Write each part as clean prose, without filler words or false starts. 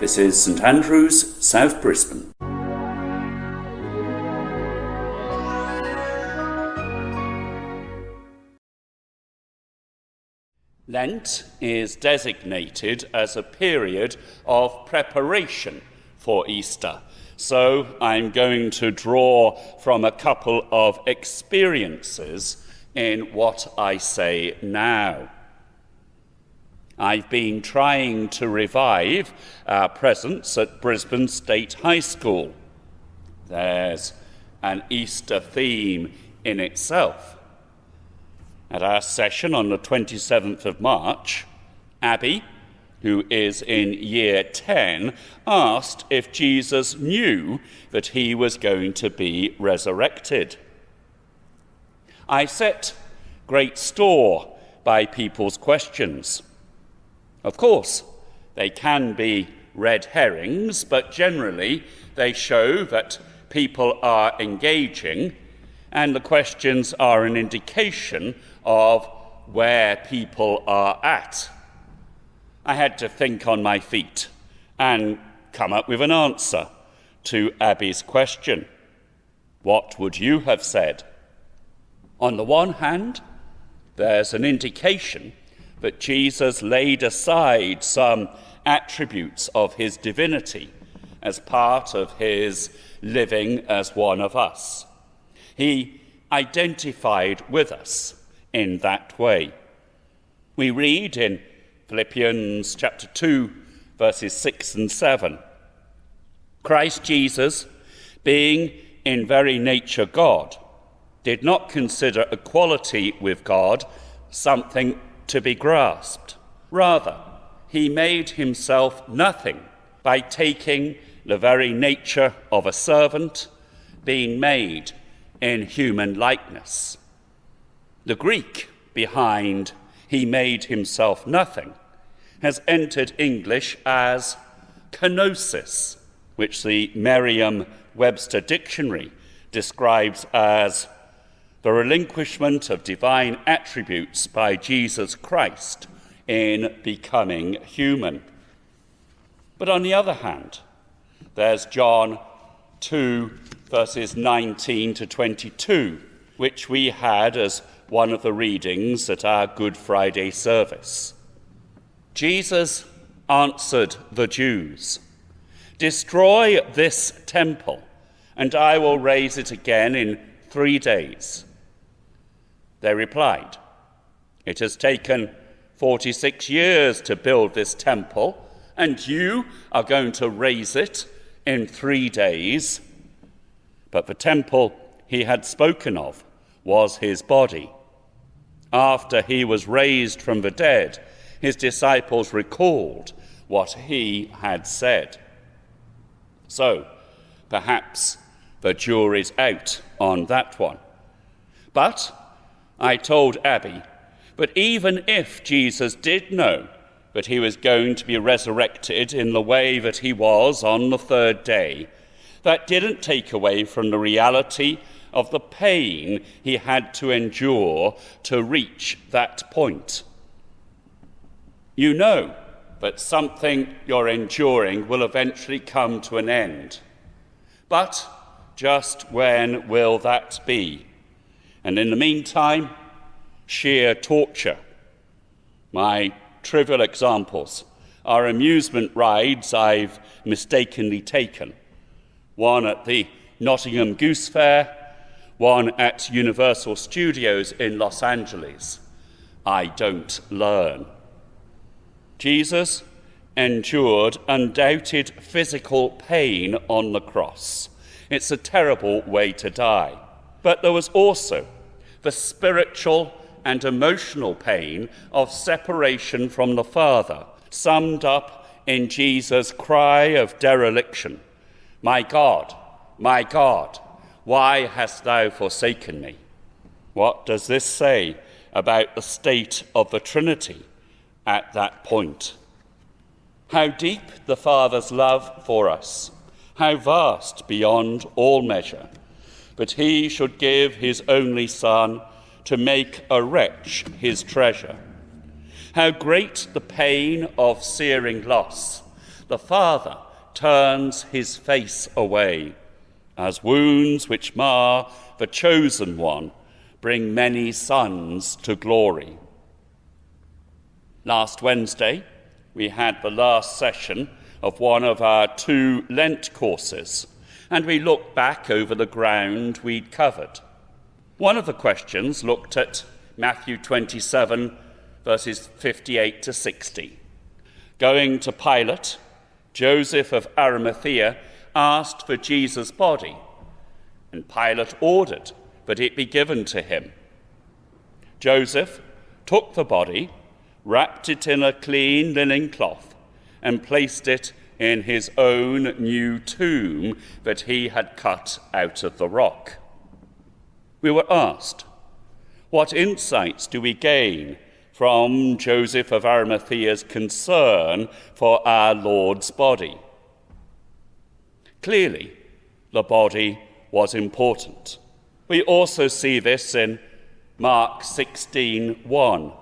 This is St Andrew's, South Brisbane. Lent is designated as a period of preparation for Easter. So I'm going to draw from a couple of experiences in what I say now. I've been trying to revive our presence at Brisbane State High School. There's an Easter theme in itself. At our session on the 27th of March, Abby, who is in year 10, asked if Jesus knew that he was going to be resurrected. I set great store by people's questions. Of course, they can be red herrings, but generally they show that people are engaging, and the questions are an indication of where people are at. I had to think on my feet and come up with an answer to Abby's question. What would you have said? On the one hand, there's an indication that Jesus laid aside some attributes of his divinity as part of his living as one of us. He identified with us in that way. We read in Philippians chapter 2, verses 6 and 7, Christ Jesus, being in very nature God, did not consider equality with God something to be grasped. Rather, he made himself nothing by taking the very nature of a servant, being made in human likeness. The Greek behind he made himself nothing has entered English as kenosis, which the Merriam-Webster dictionary describes as the relinquishment of divine attributes by Jesus Christ in becoming human. But on the other hand, there's John 2, verses 19 to 22, which we had as one of the readings at our Good Friday service. Jesus answered the Jews, "Destroy this temple, and I will raise it again in 3 days." They replied, "It has taken 46 years to build this temple, and you are going to raise it in 3 days." But the temple he had spoken of was his body. After he was raised from the dead, his disciples recalled what he had said. So, perhaps the jury's out on that one. But I told Abby, but even if Jesus did know that he was going to be resurrected in the way that he was on the 3rd day, that didn't take away from the reality of the pain he had to endure to reach that point. You know that something you're enduring will eventually come to an end. But just when will that be? And in the meantime, sheer torture. My trivial examples are amusement rides I've mistakenly taken. One at the Nottingham Goose Fair, one at Universal Studios in Los Angeles. I don't learn. Jesus endured undoubted physical pain on the cross. It's a terrible way to die. But there was also the spiritual and emotional pain of separation from the Father summed up in Jesus' cry of dereliction, my God, why hast thou forsaken me?" What does this say about the state of the Trinity at that point? How deep the Father's love for us, how vast beyond all measure, but he should give his only Son to make a wretch his treasure. How great the pain of searing loss, the Father turns his face away, as wounds which mar the chosen one bring many sons to glory. Last Wednesday, we had the last session of one of our 2 Lent courses, and we looked back over the ground we'd covered. One of the questions looked at Matthew 27, verses 58 to 60. Going to Pilate, Joseph of Arimathea asked for Jesus' body, and Pilate ordered that it be given to him. Joseph took the body, wrapped it in a clean linen cloth, and placed it in his own new tomb that he had cut out of the rock. We were asked, what insights do we gain from Joseph of Arimathea's concern for our Lord's body? Clearly, the body was important. We also see this in Mark 16:1.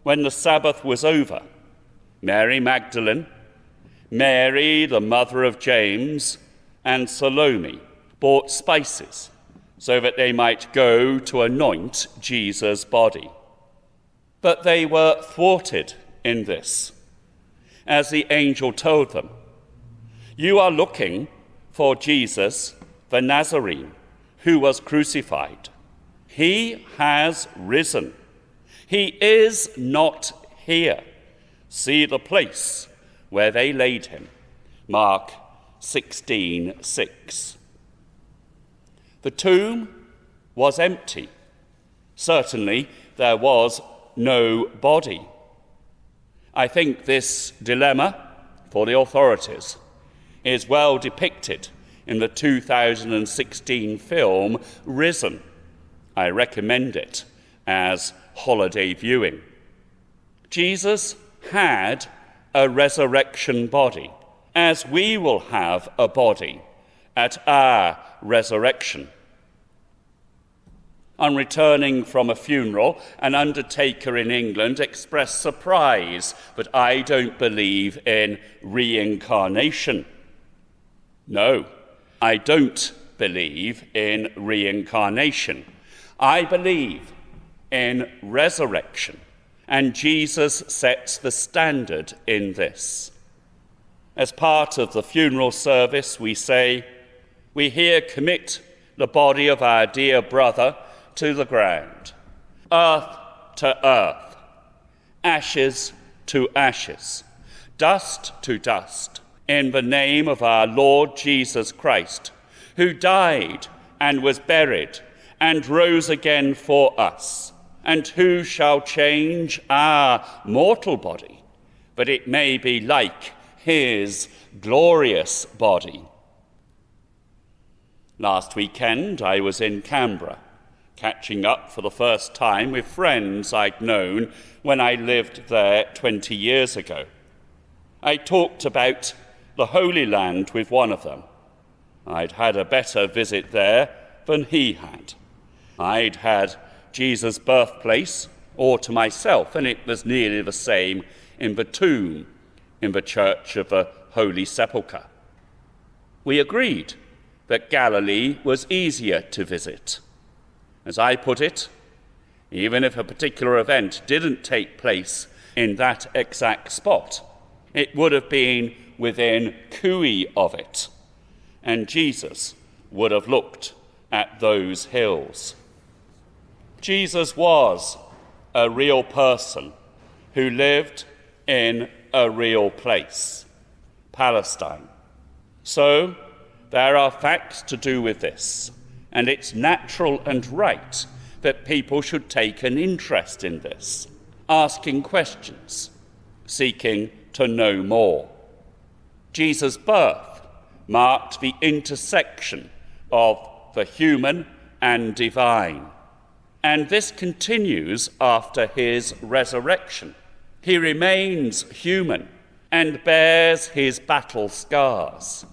When the Sabbath was over, Mary Magdalene, Mary, the mother of James, and Salome bought spices so that they might go to anoint Jesus' body. But they were thwarted in this, as the angel told them, "You are looking for Jesus, the Nazarene, who was crucified. He has risen. He is not here. See the place where they laid him." Mark 16:6. The tomb was empty. Certainly there was no body. I think this dilemma for the authorities is well depicted in the 2016 film Risen. I recommend it as holiday viewing. Jesus had a resurrection body, as we will have a body at our resurrection. On returning from a funeral, an undertaker in England expressed surprise that I don't believe in reincarnation. No, I don't believe in reincarnation. I believe in resurrection, and Jesus sets the standard in this. As part of the funeral service, we say, "We here commit the body of our dear brother to the ground, earth to earth, ashes to ashes, dust to dust, in the name of our Lord Jesus Christ, who died and was buried and rose again for us, and who shall change our mortal body, that it may be like his glorious body." Last weekend, I was in Canberra, catching up for the first time with friends I'd known when I lived there 20 years ago. I talked about the Holy Land with one of them. I'd had a better visit there than he had. I'd had Jesus' birthplace all to myself, and it was nearly the same in the tomb in the Church of the Holy Sepulchre. We agreed that Galilee was easier to visit. As I put it, even if a particular event didn't take place in that exact spot, it would have been within cooey of it, and Jesus would have looked at those hills. Jesus was a real person who lived in a real place, Palestine. So there are facts to do with this, and it's natural and right that people should take an interest in this, asking questions. seeking to know more. Jesus' birth marked the intersection of the human and divine, and this continues after his resurrection. He remains human and bears his battle scars.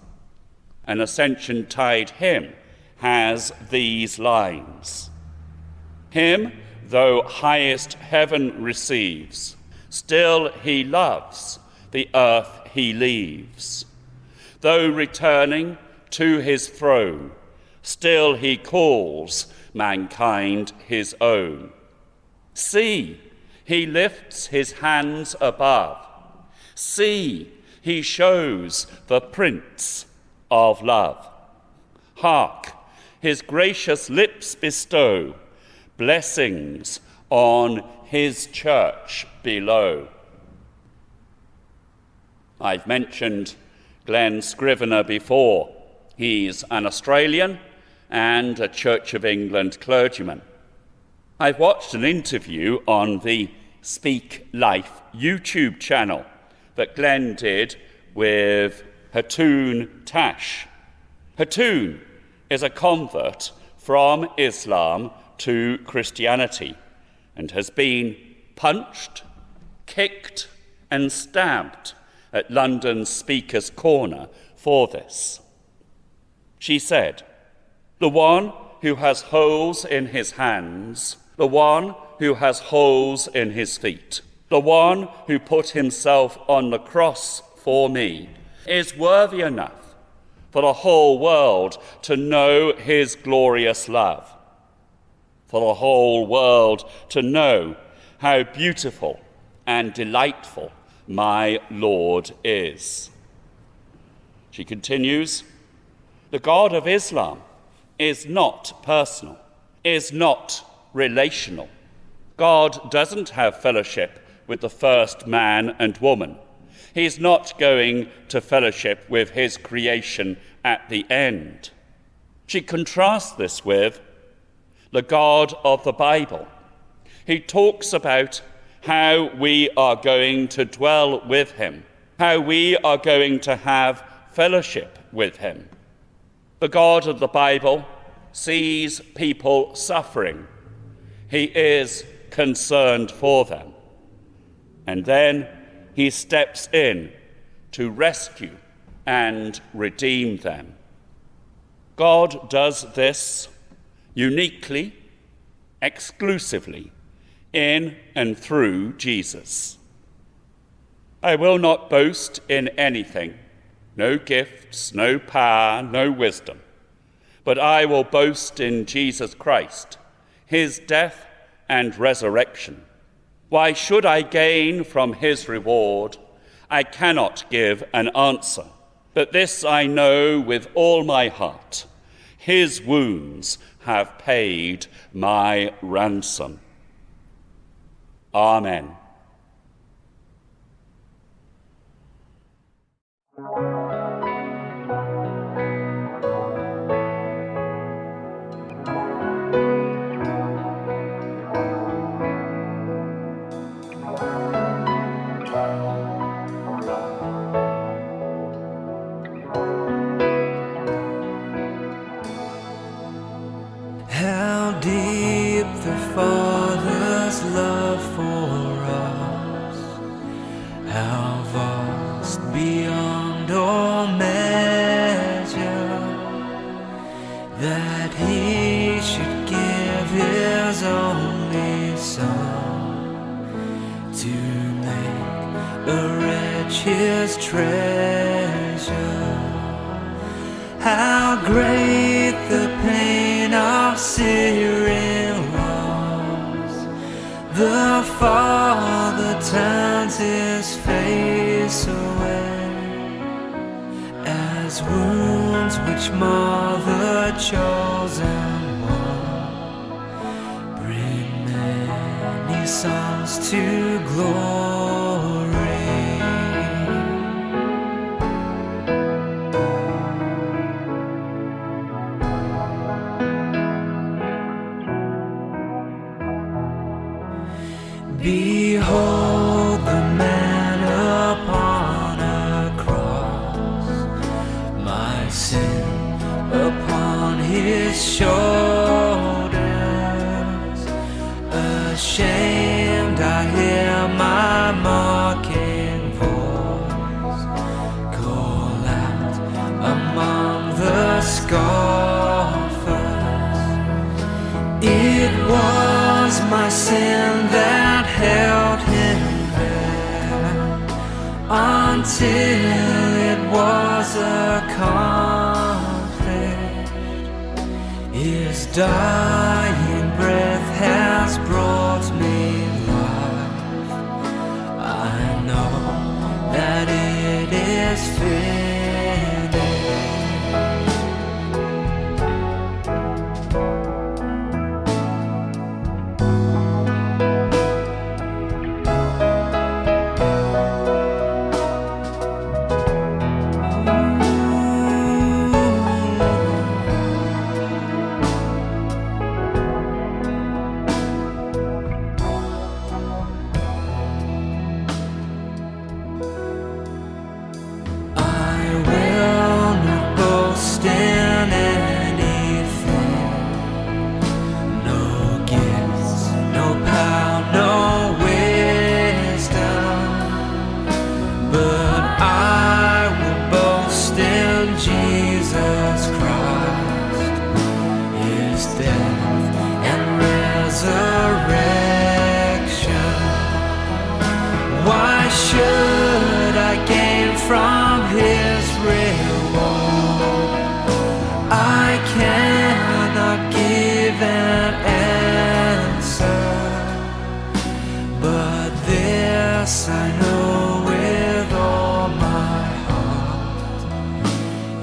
An Ascension-Tide hymn has these lines: "Him, though highest heaven receives, still he loves, the earth he leaves. Though returning to his throne, still he calls mankind his own. See, he lifts his hands above. See, he shows the Prince of Love. Hark, his gracious lips bestow blessings on his church below." I've mentioned Glenn Scrivener before. He's an Australian and a Church of England clergyman. I've watched an interview on the Speak Life YouTube channel that Glenn did with Hatun Tash. Hatun is a convert from Islam to Christianity and has been punched, kicked and stabbed at London's Speaker's Corner for this. She said, "The one who has holes in his hands, the one who has holes in his feet, the one who put himself on the cross for me, is worthy enough for the whole world to know his glorious love, for the whole world to know how beautiful and delightful my Lord is." She continues, "The God of Islam is not personal, is not relational. God doesn't have fellowship with the first man and woman. He's not going to fellowship with his creation at the end." She contrasts this with the God of the Bible. He talks about how we are going to dwell with him, how we are going to have fellowship with him. The God of the Bible sees people suffering. He is concerned for them. And then he steps in to rescue and redeem them. God does this uniquely, exclusively, in and through Jesus. "I will not boast in anything, no gifts, no power, no wisdom, but I will boast in Jesus Christ, his death and resurrection. Why should I gain from his reward? I cannot give an answer, but this I know with all my heart: his wounds have paid my ransom." Amen. How deep the Father's love for us, how vast beyond all measure, that he should give his only Son to make a wretch his treasure. How great the pain of searing loss! The Father turns his face away, as wounds which mar the chosen one bring many sons to glory. Behold the man my mocking voice call out among the scoffers. It was my sin that held him there until it was accomplished. His dying breath has brought me life. I know that it is finished. Why should I gain from his reward? I cannot give an answer, but this I know with all my heart: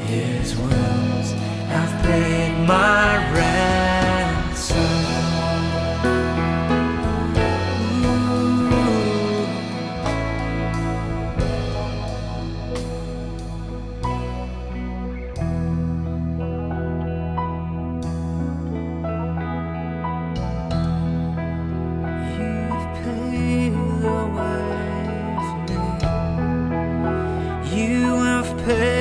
his wounds have paid my ransom. You have paid